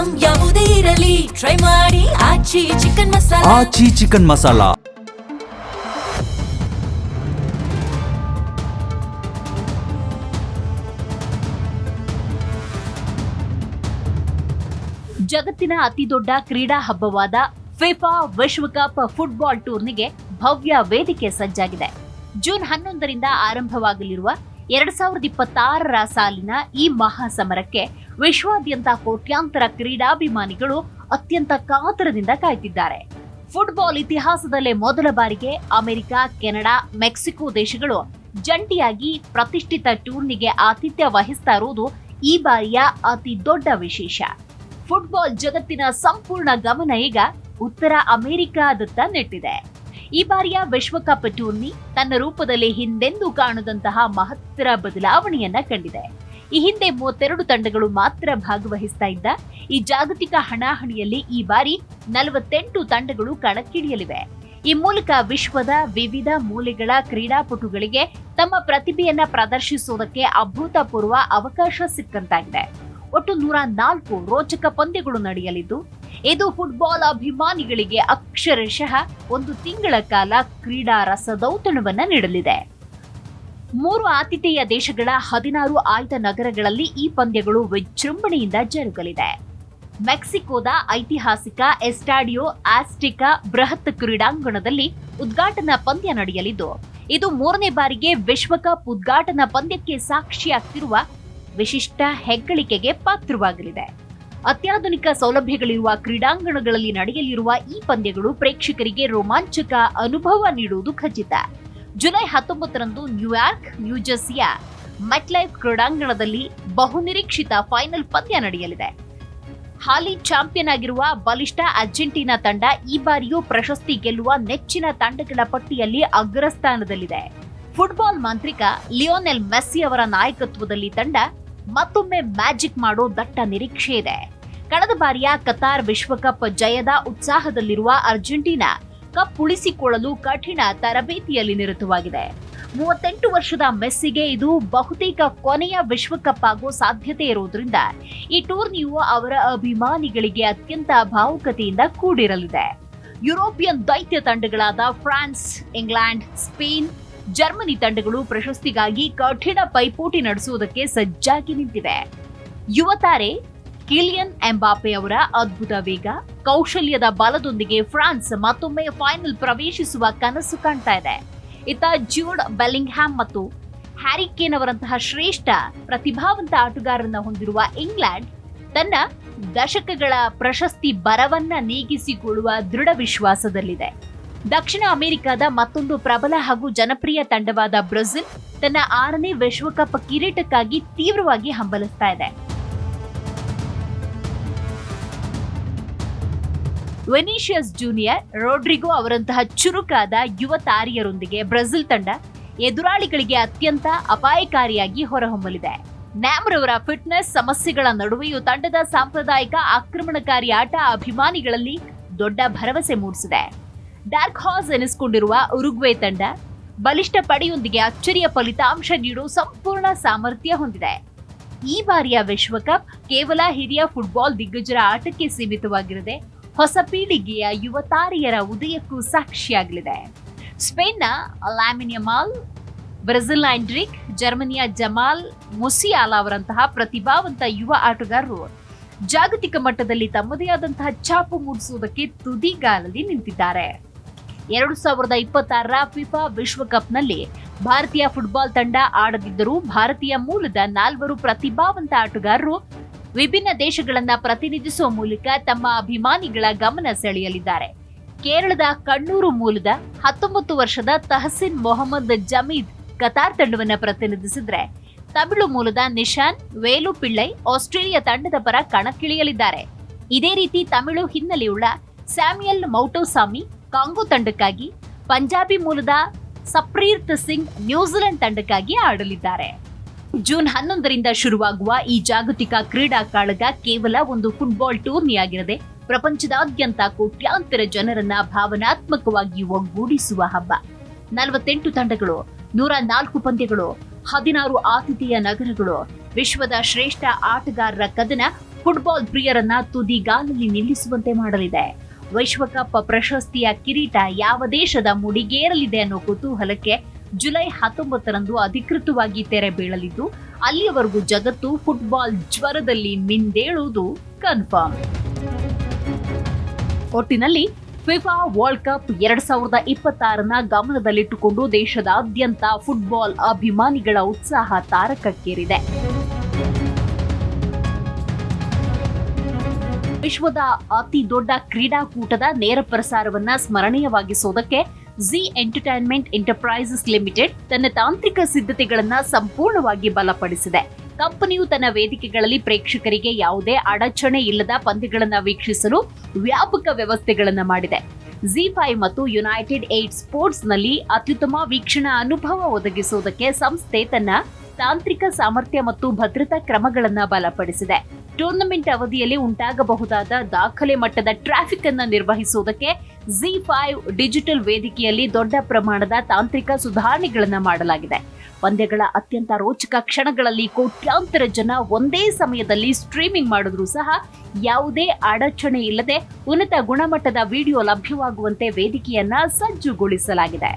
Item ಯಾವುದೇ ಇರಲಿ try ಮಾಡಿ ಆಚಿ ಚಿಕನ್ ಮಸಾಲಾ. ಆಚಿ ಚಿಕನ್ ಮಸಾಲಾ. ಜಗತ್ತಿನ ಅತಿದೊಡ್ಡ ಕ್ರೀಡಾ ಹಬ್ಬವಾದ ಫಿಫಾ ವಿಶ್ವಕಪ್ ಫುಟ್ಬಾಲ್ ಟೂರ್ನಿಗೆ ಭವ್ಯ ವೇದಿಕೆ ಸಜ್ಜಾಗಿದೆ. ಜೂನ್ 11ರಿಂದ ಆರಂಭವಾಗಲಿರುವ 2026ರ ಸಾಲಿನ ಈ ಮಹಾಸಮರಕ್ಕೆ ವಿಶ್ವಾದ್ಯಂತ ಕೋಟ್ಯಾಂತರ ಕ್ರೀಡಾಭಿಮಾನಿಗಳು ಅತ್ಯಂತ ಕಾತರದಿಂದ ಕಾಯ್ತಿದ್ದಾರೆ. ಫುಟ್ಬಾಲ್ ಇತಿಹಾಸದಲ್ಲೇ ಮೊದಲ ಬಾರಿಗೆ ಅಮೆರಿಕ, ಕೆನಡಾ, ಮೆಕ್ಸಿಕೋ ದೇಶಗಳು ಜಂಟಿಯಾಗಿ ಪ್ರತಿಷ್ಠಿತ ಟೂರ್ನಿಗೆ ಆತಿಥ್ಯ ವಹಿಸ್ತಾ ಇರುವುದು ಈ ಬಾರಿಯ ಅತಿ ದೊಡ್ಡ ವಿಶೇಷ. ಫುಟ್ಬಾಲ್ ಜಗತ್ತಿನ ಸಂಪೂರ್ಣ ಗಮನ ಈಗ ಉತ್ತರ ಅಮೆರಿಕಾದತ್ತ ನೆಟ್ಟಿದೆ. ಈ ಬಾರಿಯ ವಿಶ್ವಕಪ್ ಟೂರ್ನಿ ತನ್ನ ರೂಪದಲ್ಲಿ ಹಿಂದೆಂದೂ ಕಾಣದಂತಹ ಮಹತ್ತರ ಬದಲಾವಣೆಯನ್ನ ಕಂಡಿದೆ. ಈ ಹಿಂದೆ 32 ತಂಡಗಳು ಮಾತ್ರ ಭಾಗವಹಿಸ್ತಾ ಇದ್ದ ಈ ಜಾಗತಿಕ ಹಣಾಹಣಿಯಲ್ಲಿ ಈ ಬಾರಿ 48 ತಂಡಗಳು ಕಣಕ್ಕಿಳಿಯಲಿವೆ. ಈ ಮೂಲಕ ವಿಶ್ವದ ವಿವಿಧ ಮೂಲೆಗಳ ಕ್ರೀಡಾಪಟುಗಳಿಗೆ ತಮ್ಮ ಪ್ರತಿಭೆಯನ್ನ ಪ್ರದರ್ಶಿಸುವುದಕ್ಕೆ ಅಭೂತಪೂರ್ವ ಅವಕಾಶ ಸಿಕ್ಕಂತಾಗಿದೆ. ಒಟ್ಟು 104 ರೋಚಕ ಪಂದ್ಯಗಳು ನಡೆಯಲಿದ್ದು ಇದು ಫುಟ್ಬಾಲ್ ಅಭಿಮಾನಿಗಳಿಗೆ ಅಕ್ಷರಶಃ ಒಂದು ತಿಂಗಳ ಕಾಲ ಕ್ರೀಡಾ ರಸದೌತಣವನ್ನ ನೀಡಲಿದೆ. 3 ಆತಿಥೇಯ ದೇಶಗಳ 16 ಆಯ್ದ ನಗರಗಳಲ್ಲಿ ಈ ಪಂದ್ಯಗಳು ವಿಜೃಂಭಣೆಯಿಂದ ಜರುಗಲಿದೆ. ಮೆಕ್ಸಿಕೋದ ಐತಿಹಾಸಿಕ ಎಸ್ಟಾಡಿಯೋ ಆಸ್ಟಿಕಾ ಬೃಹತ್ ಕ್ರೀಡಾಂಗಣದಲ್ಲಿ ಉದ್ಘಾಟನಾ ಪಂದ್ಯ ನಡೆಯಲಿದ್ದು ಇದು 3ನೇ ಬಾರಿಗೆ ವಿಶ್ವಕಪ್ ಉದ್ಘಾಟನಾ ಪಂದ್ಯಕ್ಕೆ ಸಾಕ್ಷಿಯಾಗ್ತಿರುವ ವಿಶಿಷ್ಟ ಹೆಗ್ಗಳಿಕೆಗೆ ಪಾತ್ರವಾಗಲಿದೆ. ಅತ್ಯಾಧುನಿಕ ಸೌಲಭ್ಯಗಳಿರುವ ಕ್ರೀಡಾಂಗಣಗಳಲ್ಲಿ ನಡೆಯಲಿರುವ ಈ ಪಂದ್ಯಗಳು ಪ್ರೇಕ್ಷಕರಿಗೆ ರೋಮಾಂಚಕ ಅನುಭವ ನೀಡುವುದು ಖಚಿತ. ಜುಲೈ 19ರಂದು ನ್ಯೂಯಾರ್ಕ್, ನ್ಯೂಜೆರ್ಸಿಯ ಮೆಟ್ಲೈಫ್ ಕ್ರೀಡಾಂಗಣದಲ್ಲಿ ಬಹುನಿರೀಕ್ಷಿತ ಫೈನಲ್ ಪಂದ್ಯ ನಡೆಯಲಿದೆ. ಹಾಲಿ ಚಾಂಪಿಯನ್ ಆಗಿರುವ ಬಲಿಷ್ಠ ಅರ್ಜೆಂಟೀನಾ ತಂಡ ಈ ಬಾರಿಯೂ ಪ್ರಶಸ್ತಿ ಗೆಲ್ಲುವ ನೆಚ್ಚಿನ ತಂಡಗಳ ಪಟ್ಟಿಯಲ್ಲಿ ಅಗ್ರಸ್ಥಾನದಲ್ಲಿದೆ. ಫುಟ್ಬಾಲ್ ಮಾಂತ್ರಿಕ ಲಿಯೋನೆಲ್ ಮೆಸ್ಸಿ ಅವರ ನಾಯಕತ್ವದಲ್ಲಿ ತಂಡ ಮತ್ತೊಮ್ಮೆ ಮ್ಯಾಜಿಕ್ ಮಾಡೋ ದಟ್ಟ ನಿರೀಕ್ಷೆ ಇದೆ. ಕಳೆದ ಬಾರಿಯ ಕತಾರ್ ವಿಶ್ವಕಪ್ ಜಯದ ಉತ್ಸಾಹದಲ್ಲಿರುವ ಅರ್ಜೆಂಟೀನಾ ಕಪ್ ಉಳಿಸಿಕೊಳ್ಳಲು ಕಠಿಣ ತರಬೇತಿಯಲ್ಲಿ ನಿರತವಾಗಿದೆ. 38 ವರ್ಷದ ಮೆಸ್ಸಿಗೆ ಇದು ಬಹುತೇಕ ಕೊನೆಯ ವಿಶ್ವಕಪ್ ಆಗೋ ಸಾಧ್ಯತೆ ಇರುವುದರಿಂದ ಈ ಟೂರ್ನಿಯು ಅವರ ಅಭಿಮಾನಿಗಳಿಗೆ ಅತ್ಯಂತ ಭಾವುಕತೆಯಿಂದ ಕೂಡಿರಲಿದೆ. ಯುರೋಪಿಯನ್ ದೈತ್ಯ ತಂಡಗಳಾದ ಫ್ರಾನ್ಸ್, ಇಂಗ್ಲೆಂಡ್, ಸ್ಪೇನ್, ಜರ್ಮನಿ ತಂಡಗಳು ಪ್ರಶಸ್ತಿಗಾಗಿ ಕಠಿಣ ಪೈಪೋಟಿ ನಡೆಸುವುದಕ್ಕೆ ಸಜ್ಜಾಗಿ ನಿಂತಿವೆ. ಯುವ ತಾರೆ ಕಿಲಿಯನ್ ಎಂಬಾಪೆ ಅವರ ಅದ್ಭುತ ವೇಗ, ಕೌಶಲ್ಯದ ಬಲದೊಂದಿಗೆ ಫ್ರಾನ್ಸ್ ಮತ್ತೊಮ್ಮೆ ಫೈನಲ್ ಪ್ರವೇಶಿಸುವ ಕನಸು ಕಾಣ್ತಾ ಇದೆ. ಇತ್ತ ಜ್ಯೂಡ್ ಬೆಲ್ಲಿಂಗ್ಹ್ಯಾಮ್ ಮತ್ತು ಹ್ಯಾರಿ ಕೇನ್ ಅವರಂತಹ ಶ್ರೇಷ್ಠ ಪ್ರತಿಭಾವಂತ ಆಟಗಾರರನ್ನ ಹೊಂದಿರುವ ಇಂಗ್ಲೆಂಡ್ ತನ್ನ ದಶಕಗಳ ಪ್ರಶಸ್ತಿ ಬರವನ್ನ ನೀಗಿಸಿಕೊಳ್ಳುವ ದೃಢ ವಿಶ್ವಾಸದಲ್ಲಿದೆ. ದಕ್ಷಿಣ ಅಮೆರಿಕದ ಮತ್ತೊಂದು ಪ್ರಬಲ ಹಾಗೂ ಜನಪ್ರಿಯ ತಂಡವಾದ ಬ್ರೆಜಿಲ್ ತನ್ನ 6ನೇ ವಿಶ್ವಕಪ್ ಕಿರೀಟಕ್ಕಾಗಿ ತೀವ್ರವಾಗಿ ಹಂಬಲಿಸ್ತಾ ಇದೆ. ವಿನಿಷಿಯಸ್ ಜೂನಿಯರ್, ರೋಡ್ರಿಗೋ ಅವರಂತಹ ಚುರುಕಾದ ಯುವ ತಾರೆಯರೊಂದಿಗೆ ಬ್ರೆಜಿಲ್ ತಂಡ ಎದುರಾಳಿಗಳಿಗೆ ಅತ್ಯಂತ ಅಪಾಯಕಾರಿಯಾಗಿ ಹೊರಹೊಮ್ಮಲಿದೆ. ನ್ಯಾಮರ್ ಅವರ ಫಿಟ್ನೆಸ್ ಸಮಸ್ಯೆಗಳ ನಡುವೆಯೂ ತಂಡದ ಸಾಂಪ್ರದಾಯಿಕ ಆಕ್ರಮಣಕಾರಿ ಆಟ ಅಭಿಮಾನಿಗಳಲ್ಲಿ ದೊಡ್ಡ ಭರವಸೆ ಮೂಡಿಸಿದೆ. ಡಾರ್ಕ್ ಹಾರ್ಸ್ ಎನಿಸಿಕೊಂಡಿರುವ ಉರುಗ್ವೆ ತಂಡ ಬಲಿಷ್ಠ ಪಡೆಯೊಂದಿಗೆ ಅಚ್ಚರಿಯ ಫಲಿತಾಂಶ ನೀಡುವ ಸಂಪೂರ್ಣ ಸಾಮರ್ಥ್ಯ ಹೊಂದಿದೆ. ಈ ಬಾರಿಯ ವಿಶ್ವಕಪ್ ಕೇವಲ ಹಿರಿಯ ಫುಟ್ಬಾಲ್ ದಿಗ್ಗಜರ ಆಟಕ್ಕೆ ಸೀಮಿತವಾಗಿರದೆ ಹೊಸ ಪೀಳಿಗೆಯ ಯುವ ತಾರೆಯರ ಉದಯಕ್ಕೂ ಸಾಕ್ಷಿಯಾಗಲಿದೆ. ಸ್ಪೇನ್ನ ಲಾಮಿನ್ ಯಮಾಲ್, ಬ್ರೆಜಿಲ್ನ ಎಂಡ್ರಿಕ್, ಜರ್ಮನಿಯ ಜಮಾಲ್ ಮುಸಿಯಾಲಾ ಅವರಂತಹ ಪ್ರತಿಭಾವಂತ ಯುವ ಆಟಗಾರರು ಜಾಗತಿಕ ಮಟ್ಟದಲ್ಲಿ ತಮ್ಮದೇ ಆದಂತಹ ಛಾಪು ಮೂಡಿಸುವುದಕ್ಕೆ ತುದಿಗಾಲಲ್ಲಿ ನಿಂತಿದ್ದಾರೆ. 2026ರ ಫಿಫಾ ವಿಶ್ವಕಪ್ನಲ್ಲಿ ಭಾರತೀಯ ಫುಟ್ಬಾಲ್ ತಂಡ ಆಡದಿದ್ದರೂ ಭಾರತೀಯ ಮೂಲದ 4 ಪ್ರತಿಭಾವಂತ ಆಟಗಾರರು ವಿಭಿನ್ನ ದೇಶಗಳನ್ನ ಪ್ರತಿನಿಧಿಸುವ ಮೂಲಕ ತಮ್ಮ ಅಭಿಮಾನಿಗಳ ಗಮನ ಸೆಳೆಯಲಿದ್ದಾರೆ. ಕೇರಳದ ಕಣ್ಣೂರು ಮೂಲದ 19 ವರ್ಷದ ತಹಸಿನ್ ಮೊಹಮ್ಮದ್ ಜಮೀದ್ ಕತಾರ್ ತಂಡವನ್ನ ಪ್ರತಿನಿಧಿಸಿದ್ರೆ, ತಮಿಳು ಮೂಲದ ನಿಶಾನ್ ವೇಲುಪಿಳ್ಳೈ ಆಸ್ಟ್ರೇಲಿಯಾ ತಂಡದ ಪರ ಕಣಕ್ಕಿಳಿಯಲಿದ್ದಾರೆ. ಇದೇ ರೀತಿ ತಮಿಳು ಹಿನ್ನೆಲೆಯುಳ್ಳ ಸ್ಯಾಮ್ಯಲ್ ಮೌಟೋಸಾಮಿ ಕಾಂಗೋ ತಂಡಕ್ಕಾಗಿ, ಪಂಜಾಬಿ ಮೂಲದ ಸಪ್ರೀತ್ ಸಿಂಗ್ ನ್ಯೂಜಿಲೆಂಡ್ ತಂಡಕ್ಕಾಗಿ ಆಡಲಿದ್ದಾರೆ. ಜೂನ್ 11ರಿಂದ ಶುರುವಾಗುವ ಈ ಜಾಗತಿಕ ಕ್ರೀಡಾ ಕಾಳಗ ಕೇವಲ ಒಂದು ಫುಟ್ಬಾಲ್ ಟೂರ್ನಿಯಾಗಿರದೆ ಪ್ರಪಂಚದಾದ್ಯಂತ ಕೋಟ್ಯಾಂತರ ಜನರನ್ನ ಭಾವನಾತ್ಮಕವಾಗಿ ಒಗ್ಗೂಡಿಸುವ ಹಬ್ಬ. 48 ತಂಡಗಳು, 104 ಪಂದ್ಯಗಳು, 16 ಆತಿಥೇಯ ನಗರಗಳು, ವಿಶ್ವದ ಶ್ರೇಷ್ಠ ಆಟಗಾರರ ಕದನ ಫುಟ್ಬಾಲ್ ಪ್ರಿಯರನ್ನ ತುದಿಗಾಲಲ್ಲಿ ನಿಲ್ಲಿಸುವಂತೆ ಮಾಡಲಿದೆ. ವಿಶ್ವಕಪ್ ಪ್ರಶಸ್ತಿಯ ಕಿರೀಟ ಯಾವ ದೇಶದ ಮುಡಿಗೇರಲಿದೆ ಅನ್ನೋ ಕುತೂಹಲಕ್ಕೆ ಜುಲೈ 19ರಂದು ಅಧಿಕೃತವಾಗಿ ತೆರೆ ಬೀಳಲಿದ್ದು, ಅಲ್ಲಿಯವರೆಗೂ ಜಗತ್ತು ಫುಟ್ಬಾಲ್ ಜ್ವರದಲ್ಲಿ ಮಿಂದೇಳುವುದು ಕನ್ಫರ್ಮ್. ಒಟ್ಟಿನಲ್ಲಿ ಫಿಫಾ ವರ್ಲ್ಡ್ ಕಪ್ 2026ನ ಗಮನದಲ್ಲಿಟ್ಟುಕೊಂಡು ದೇಶದಾದ್ಯಂತ ಫುಟ್ಬಾಲ್ ಅಭಿಮಾನಿಗಳ ಉತ್ಸಾಹ ತಾರಕಕ್ಕೇರಿದೆ. ವಿಶ್ವದ ಅತಿ ದೊಡ್ಡ ಕ್ರೀಡಾಕೂಟದ ನೇರ ಪ್ರಸಾರವನ್ನ ಸ್ಮರಣೀಯವಾಗಿಸೋದಕ್ಕೆ ಝೀ ಎಂಟರ್ಟೈನ್ಮೆಂಟ್ ಎಂಟರ್ಪ್ರೈಸಸ್ ಲಿಮಿಟೆಡ್ ತನ್ನ ತಾಂತ್ರಿಕ ಸಿದ್ಧತೆಗಳನ್ನ ಸಂಪೂರ್ಣವಾಗಿ ಬಲಪಡಿಸಿದೆ. ಕಂಪನಿಯು ತನ್ನ ವೇದಿಕೆಗಳಲ್ಲಿ ಪ್ರೇಕ್ಷಕರಿಗೆ ಯಾವುದೇ ಅಡಚಣೆ ಇಲ್ಲದ ಪಂದ್ಯಗಳನ್ನು ವೀಕ್ಷಿಸಲು ವ್ಯಾಪಕ ವ್ಯವಸ್ಥೆಗಳನ್ನು ಮಾಡಿದೆ. ಝೀ5 ಮತ್ತು ಯುನೈಟೆಡ್ 8 ಸ್ಪೋರ್ಟ್ಸ್ನಲ್ಲಿ ಅತ್ಯುತ್ತಮ ವೀಕ್ಷಣಾ ಅನುಭವ ಒದಗಿಸುವುದಕ್ಕೆ ಸಂಸ್ಥೆ ತನ್ನ ತಾಂತ್ರಿಕ ಸಾಮರ್ಥ್ಯ ಮತ್ತು ಭದ್ರತಾ ಕ್ರಮಗಳನ್ನು ಬಲಪಡಿಸಿದೆ. ಟೂರ್ನಮೆಂಟ್ ಅವಧಿಯಲ್ಲಿ ಉಂಟಾಗಬಹುದಾದ ದಾಖಲೆ ಮಟ್ಟದ ಟ್ರಾಫಿಕ್ ಅನ್ನು ನಿರ್ವಹಿಸುವುದಕ್ಕೆ ಝೀ5 ಡಿಜಿಟಲ್ ವೇದಿಕೆಯಲ್ಲಿ ದೊಡ್ಡ ಪ್ರಮಾಣದ ತಾಂತ್ರಿಕ ಸುಧಾರಣೆಗಳನ್ನು ಮಾಡಲಾಗಿದೆ. ಪಂದ್ಯಗಳ ಅತ್ಯಂತ ರೋಚಕ ಕ್ಷಣಗಳಲ್ಲಿ ಕೋಟ್ಯಾಂತರ ಜನ ಒಂದೇ ಸಮಯದಲ್ಲಿ ಸ್ಟ್ರೀಮಿಂಗ್ ಮಾಡಿದ್ರೂ ಸಹ ಯಾವುದೇ ಅಡಚಣೆ ಇಲ್ಲದೆ ಉನ್ನತ ಗುಣಮಟ್ಟದ ವಿಡಿಯೋ ಲಭ್ಯವಾಗುವಂತೆ ವೇದಿಕೆಯನ್ನ ಸಜ್ಜುಗೊಳಿಸಲಾಗಿದೆ.